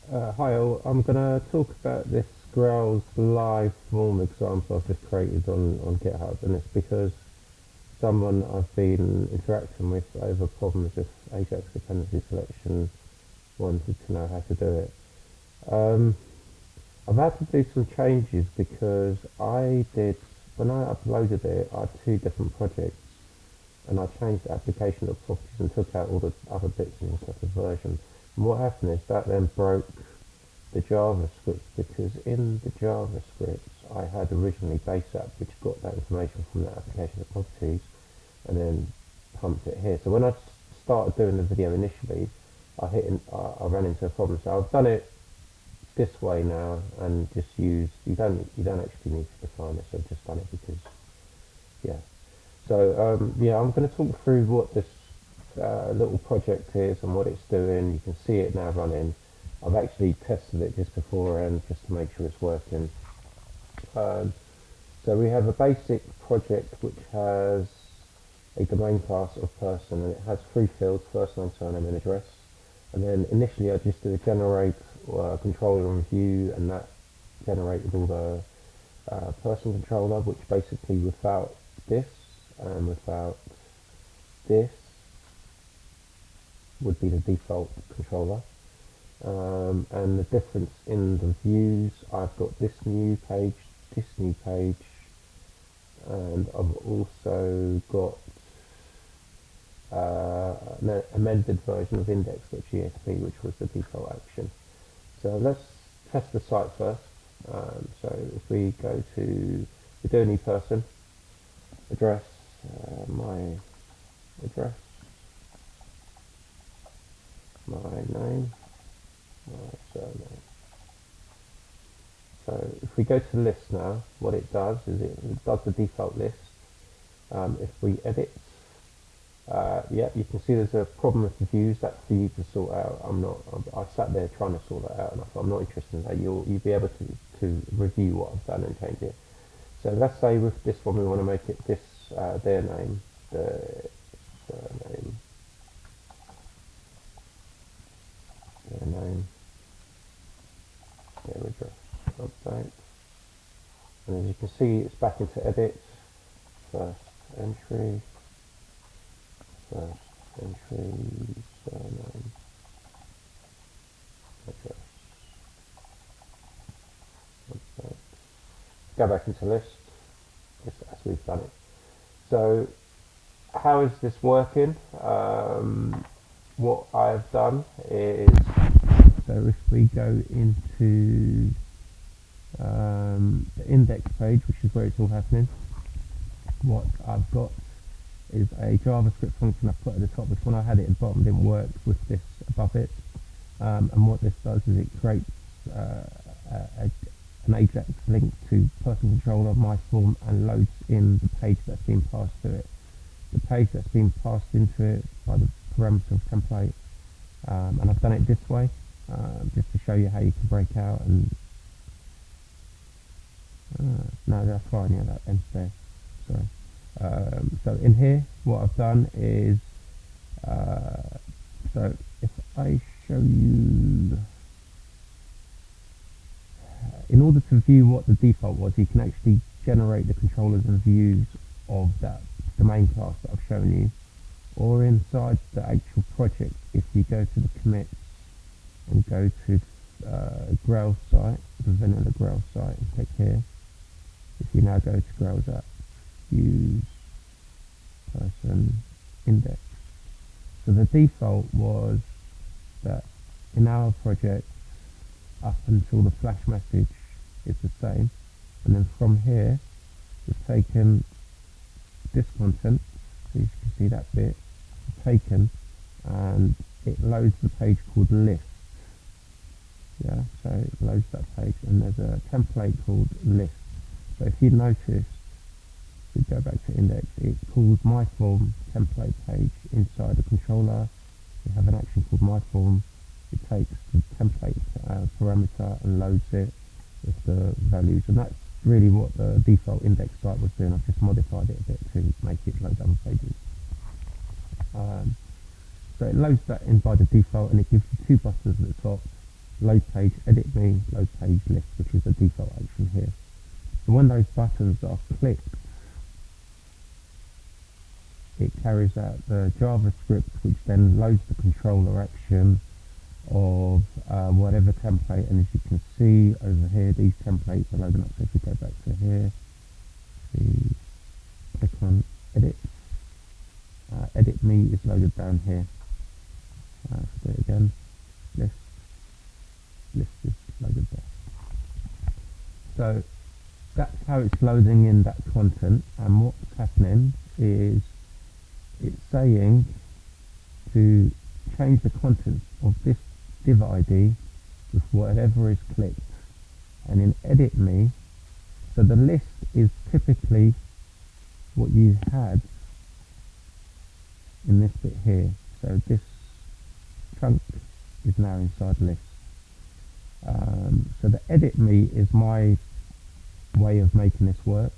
Hi all, I'm going to talk about this Grails live form example I've just created on GitHub, and it's because someone I've been interacting with over problems with Ajax dependency selection wanted to know how to do it. I've had to do some changes because when I uploaded it, I had two different projects, and I changed the application of properties and took out all the other bits and stuff of version. And what happened is that then broke the JavaScript, because in the JavaScript I had originally base app which got that information from the application of properties and then pumped it here. So when I started doing the video initially, I ran into a problem. So I've done it this way now and just used, you don't actually need to define it, so I've just done it because, yeah. So yeah, I'm going to talk through what this little project is and what it's doing. You can see it now running. I've actually tested it just beforehand just to make sure it's working. So we have a basic project which has a domain class of person, and it has three fields: first name, surname, and address. And then initially I just did a generate controller and view, and that generated all the person controller, which basically without this and without this would be the default controller. And the difference in the views, I've got this new page, and I've also got an amended version of index.jsp, which was the default action. So let's test the site first. So if we go to the do new person, address, my address, my name, my surname. So if we go to the list now, what it does is it does the default list. If we edit, yeah, you can see there's a problem with the views. That's for you to sort out. I sat there trying to sort that out, and I thought, I'm not interested in that. You'll be able to review what I've done and change it. So let's say with this one we want to make it this their name, the surname, their name, their address, update. And as you can see, it's back into edit, first entry, surname, address, update. Go back into list, just as we've done it. So how is this working? What I've done is, so if we go into the index page, which is where it's all happening, what I've got is a JavaScript function I've put at the top, which when I had it at the bottom didn't work with this above it. And what this does is it creates an Ajax link to person controller, my form, and loads in the page that's been passed to it. The page that's been passed into it by the parameter of template, and I've done it this way, just to show you how you can break out. And no, that's fine. Yeah, that ends there. Sorry. So in here, what I've done is, so if I show you, in order to view what the default was, you can actually generate the controllers and views of that domain class that I've shown you, or inside the actual project. If you go to the commits and go to Grails site, the vanilla Grails site, and click here. If you now go to Grails app, use person index. So the default was that in our project, up until the flash message is the same, and then from here we've taken this content, so you can see that bit taken, and it loads the page called list. Yeah, so it loads that page, and there's a template called list. So if you notice, we go back to index, it calls my form template page inside the controller. We have an action called my form. It takes the template parameter and loads it with the values, and that's really what the default index site was doing. I've just modified it a bit to make it load other pages. So it loads that in by the default, and it gives you two buttons at the top. load page, edit me, load page list, which is the default action here. So when those buttons are clicked, it carries out the JavaScript, which then loads the controller action of whatever template. And as you can see over here, these templates are loading up. So if we go back to here, see, click on edit, edit me is loaded down here. Let's do it again. List is loaded there. So that's how it's loading in that content, and what's happening is it's saying to change the contents of this div ID with whatever is clicked. And in edit me, so the list is typically what you had in this bit here. So this chunk is now inside list. So the edit me is my way of making this work.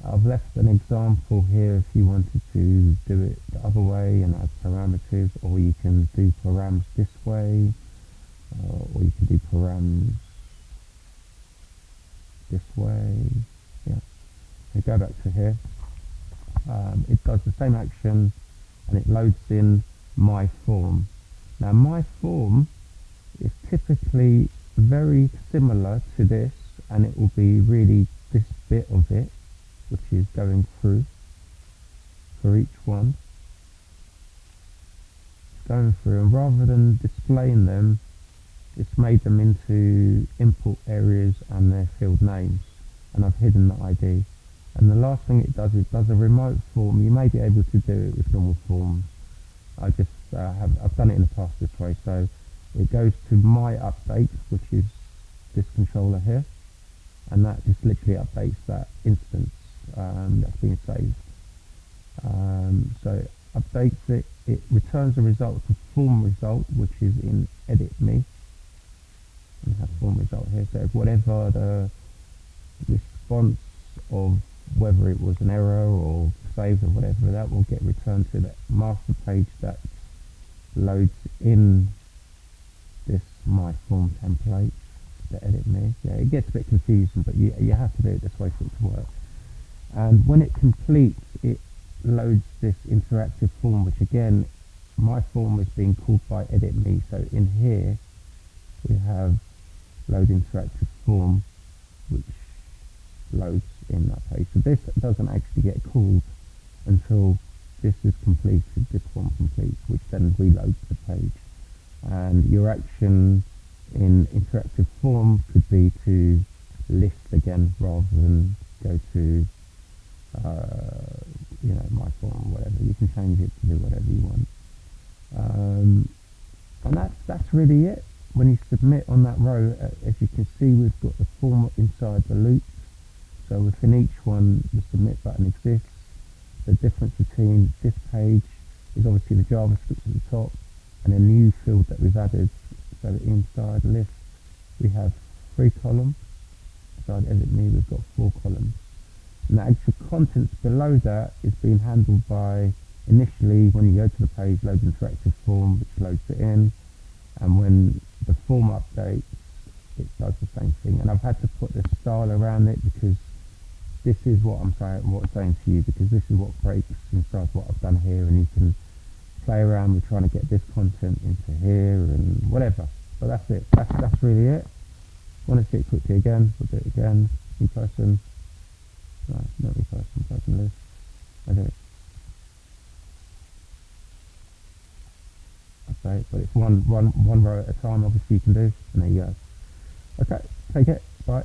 I've left an example here if you wanted to do it the other way and add parameters, or you can do params this way, or you can do params this way. Yeah. So go back to here. It does the same action and it loads in my form. Now my form is typically very similar to this, and it will be really this bit of it which is going through for each one. It's going through, and rather than displaying them, it's made them into input areas and their field names, and I've hidden the ID. And the last thing it does is a remote form. You may be able to do it with normal forms. I've done it in the past this way. So it goes to my update, which is this controller here, and that just literally updates that instance that's being saved. So it updates it. It returns a result to form result, which is in edit me. And have form result here. So whatever the response of whether it was an error or saved or whatever, that will get returned to the master page that loads in this my form template, the edit me. Yeah, it gets a bit confusing, but you have to do it this way for it to work. And when it completes, it loads this interactive form, which again, my form is being called by edit me. So in here we have load interactive form, which loads in that page. So this doesn't actually get called until this is completed, this form completes, which then reloads the page. And your action in interactive form could be to list again rather than go to my form or whatever. You can change it to do whatever you want. And that's really it. When you submit on that row, as you can see, we've got the form inside the loop. So within each one, the submit button exists. The difference between this page is obviously the JavaScript at the top and a new field that we've added. So inside list, we have 3 columns. Inside edit me, we've got 4 columns. And the actual contents below that is being handled by, initially, when you go to the page, load interactive form, which loads it in. And when the form updates, it does the same thing. And I've had to put the style around it because this is what I'm saying to you, because this is what breaks inside what I've done here, and you can play around with trying to get this content into here and whatever. But that's it. That's really it. Want to see it quickly again? We'll do it again. New person. No, not new person list. Okay. Update, but it's one row at a time. Obviously, you can do, and there you go. Okay, take it. Bye.